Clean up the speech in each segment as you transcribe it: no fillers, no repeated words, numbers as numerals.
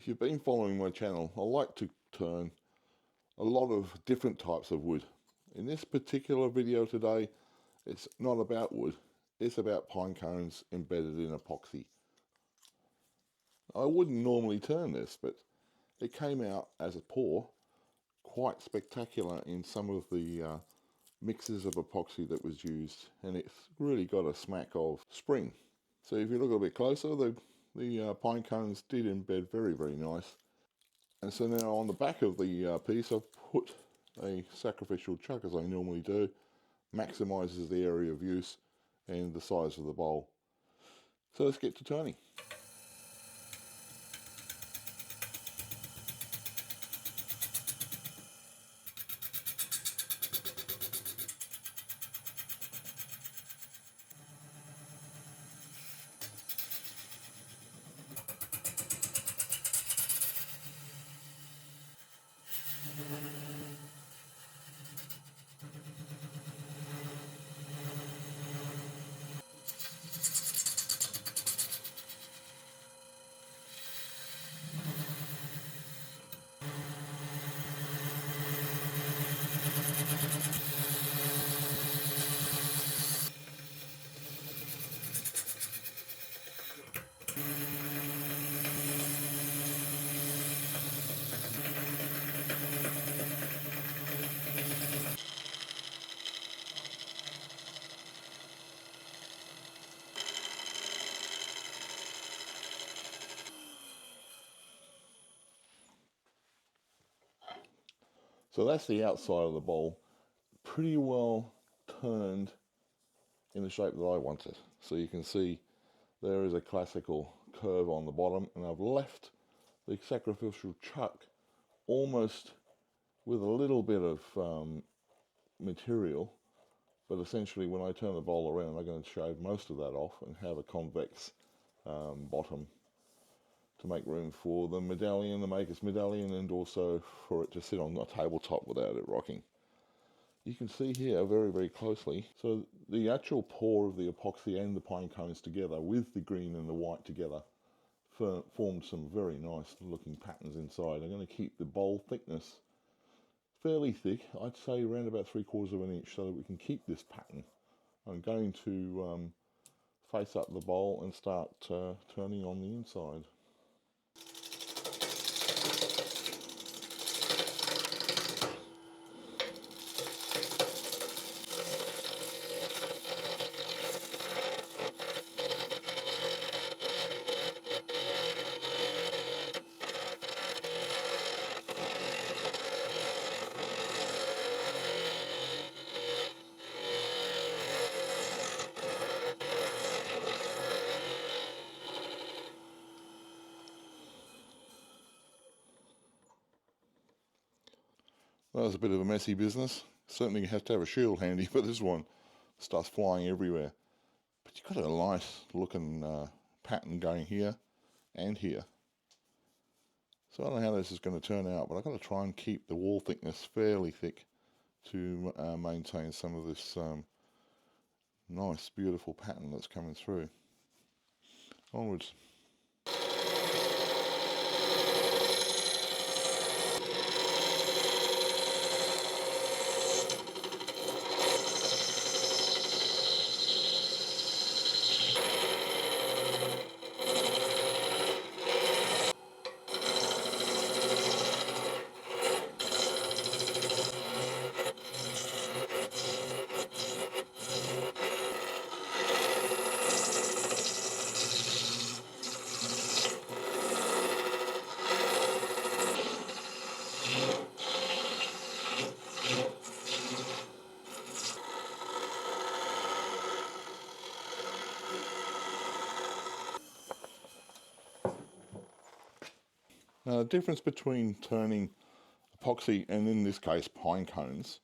If you've been following my channel, I like to turn a lot of different types of wood. In this particular video today, it's not about wood, it's about pine cones embedded in epoxy. I wouldn't normally turn this, but it came out as a pour, quite spectacular in some of the mixes of epoxy that was used, and it's really got a smack of spring. So if you look a bit closer, the pine cones did embed very, very nice. And so now on the back of the piece, I've put a sacrificial chuck, as I normally do. Maximises the area of use and the size of the bowl. So let's get to turning. So that's the outside of the bowl, pretty well turned in the shape that I want it. So you can see there is a classical curve on the bottom, and I've left the sacrificial chuck almost with a little bit of material, but essentially when I turn the bowl around, I'm going to shave most of that off and have a convex bottom to make room for the medallion, the maker's medallion, and also for it to sit on a tabletop without it rocking. You can see here very, very closely, so the actual pour of the epoxy and the pine cones together with the green and the white together formed some very nice looking patterns inside. I'm going to keep the bowl thickness fairly thick, I'd say around about 3/4 of an inch, so that we can keep this pattern. I'm going to face up the bowl and start turning on the inside. That was a bit of a messy business. Certainly you have to have a shield handy for this one. Stuff's flying everywhere. But you've got a nice looking pattern going here and here. So I don't know how this is going to turn out, but I've got to try and keep the wall thickness fairly thick to maintain some of this nice, beautiful pattern that's coming through. Onwards. Now the difference between turning epoxy and in this case pine cones,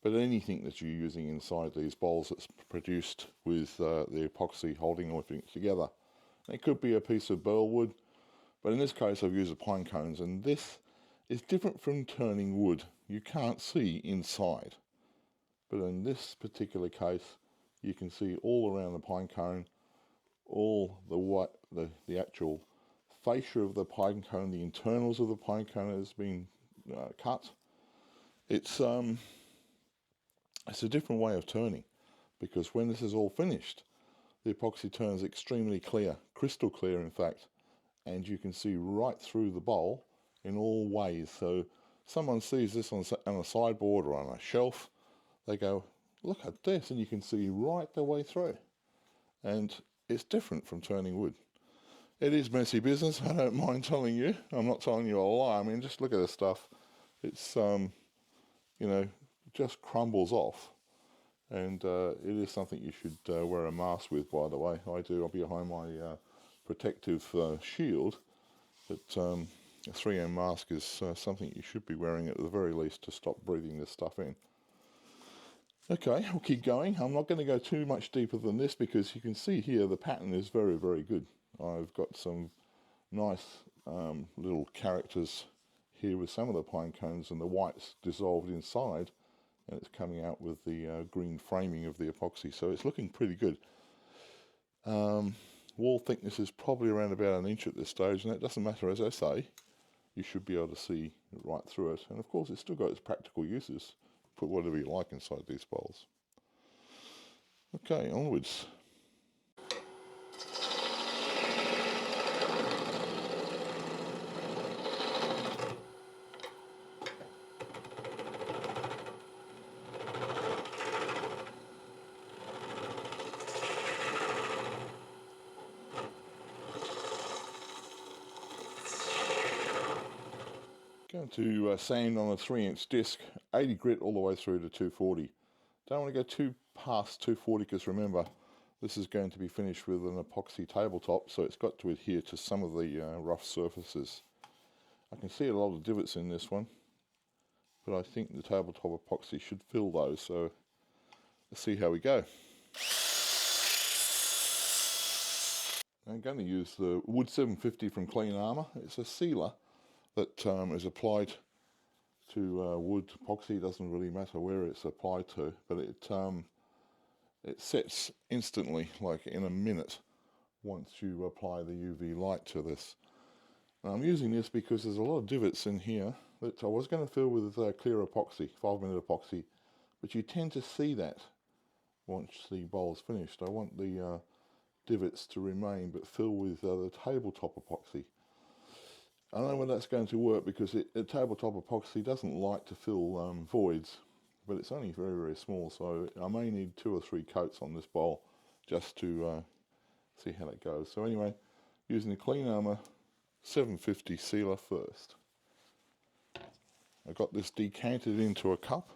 but anything that you're using inside these bowls that's produced with the epoxy holding everything together. It could be a piece of burl wood, but in this case I've used the pine cones, and this is different from turning wood. You can't see inside, but in this particular case you can see all around the pine cone all the actual fascia of the pine cone, the internals of the pine cone has been cut. It's a different way of turning, because when this is all finished, the epoxy turns extremely clear, crystal clear in fact, and you can see right through the bowl in all ways. So someone sees this on a sideboard or on a shelf, they go, look at this, and you can see right the way through. And it's different from turning wood. It is messy business, I don't mind telling you. I'm not telling you a lie. I mean, just look at this stuff. It's, you know, just crumbles off. And it is something you should wear a mask with, by the way. I do. I'll be behind my protective shield. But a 3M mask is something you should be wearing at the very least to stop breathing this stuff in. Okay, we'll keep going. I'm not going to go too much deeper than this, because you can see here the pattern is very, very good. I've got some nice little characters here with some of the pine cones, and the white's dissolved inside, and it's coming out with the green framing of the epoxy, so it's looking pretty good. Wall thickness is probably around about 1 inch at this stage, and that doesn't matter. As I say, you should be able to see right through it, and of course it's still got its practical uses. Put whatever you like inside these bowls. Okay, onwards. Going to sand on a 3-inch disc, 80 grit all the way through to 240. Don't want to go too past 240, because remember, this is going to be finished with an epoxy tabletop, so it's got to adhere to some of the rough surfaces. I can see a lot of divots in this one, but I think the tabletop epoxy should fill those, so let's see how we go. I'm going to use the Wood 750 from Clean Armour. It's a sealer that is applied to wood. Epoxy doesn't really matter where it's applied to, but it sets instantly, like in a minute, once you apply the UV light to this. Now, I'm using this because there's a lot of divots in here that I was going to fill with clear epoxy, 5-minute epoxy, but you tend to see that once the bowl's finished. I want the divots to remain but fill with the tabletop epoxy. I don't know whether that's going to work, because the tabletop epoxy doesn't like to fill voids, but it's only very, very small, so I may need 2 or 3 coats on this bowl just to see how that goes. So anyway, using the Clean Armour 750 sealer first. I got this decanted into a cup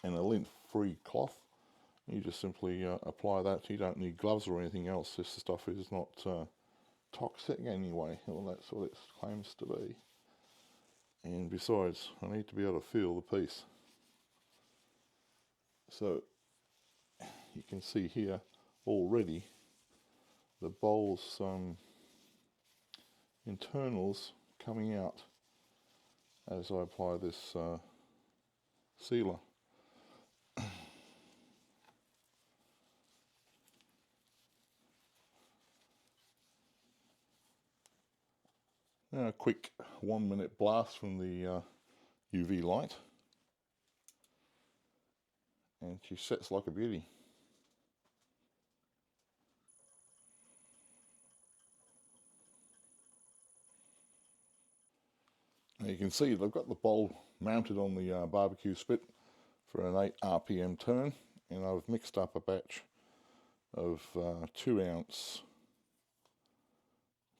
and a lint-free cloth. You just simply apply that. You don't need gloves or anything else. This stuff is not toxic anyway. Well, that's what it claims to be. And besides, I need to be able to feel the piece. So you can see here already the bowl's internals coming out as I apply this sealer. Now a quick 1-minute blast from the UV light, and she sets like a beauty. Now you can see they've got the bowl mounted on the barbecue spit for an 8 RPM turn, and I've mixed up a batch of 2-ounce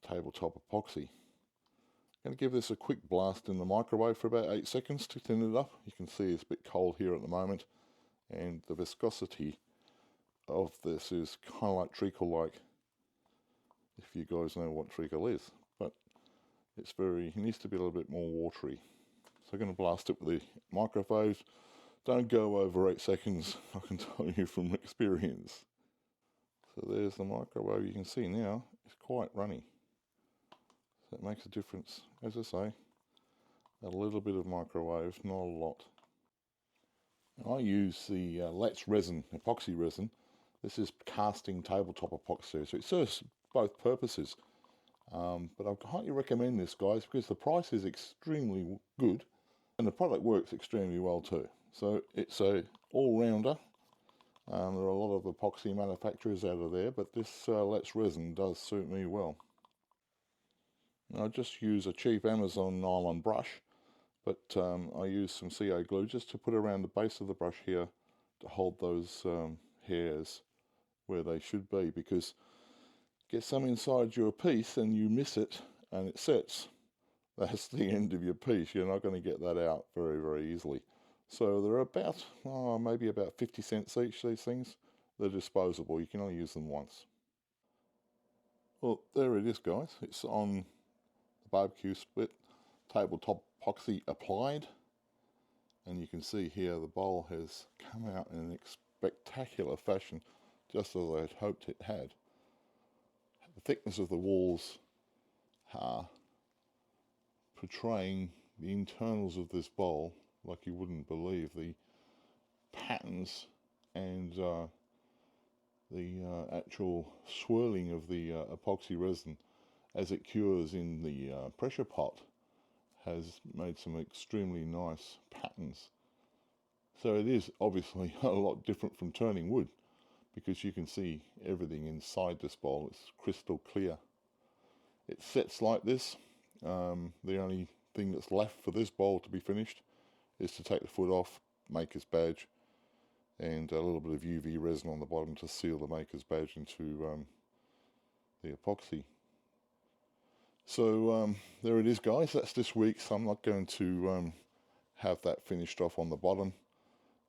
tabletop epoxy. I'm going to give this a quick blast in the microwave for about 8 seconds to thin it up. You can see it's a bit cold here at the moment, and the viscosity of this is kind of like treacle-like, if you guys know what treacle is, but it's it needs to be a little bit more watery. So I'm going to blast it with the microwave. Don't go over 8 seconds, I can tell you from experience. So there's the microwave. You can see now it's quite runny. So it makes a difference. As I say, a little bit of microwave, not a lot. I use the Acks resin, epoxy resin. This is casting tabletop epoxy, so it serves both purposes. But I highly recommend this, guys, because the price is extremely good and the product works extremely well too. So it's a all-rounder. There are a lot of epoxy manufacturers out of there, but this Let's Resin does suit me well. I just use a cheap Amazon nylon brush, but I use some CA glue just to put around the base of the brush here to hold those hairs where they should be, because get some inside your piece and you miss it and it sets, that's the end of your piece. You're not going to get that out very easily. So they're about, maybe about 50 cents each, these things. They're disposable, you can only use them once. Well, there it is, guys. It's on the barbecue split, tabletop epoxy applied. And you can see here the bowl has come out in a spectacular fashion, just as I had hoped it had. The thickness of the walls are portraying the internals of this bowl like you wouldn't believe. The patterns and the actual swirling of the epoxy resin as it cures in the pressure pot has made some extremely nice patterns. So it is obviously a lot different from turning wood, because you can see everything inside this bowl. It's crystal clear. It sets like this. The only thing that's left for this bowl to be finished is to take the foot off, maker's badge, and a little bit of UV resin on the bottom to seal the maker's badge into the epoxy. So there it is, guys. That's this week's. I'm not going to have that finished off on the bottom.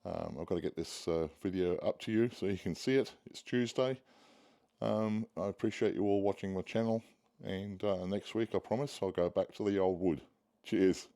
I've got to get this video up to you so you can see it. It's Tuesday. I appreciate you all watching my channel, and next week I promise I'll go back to the old wood. Cheers.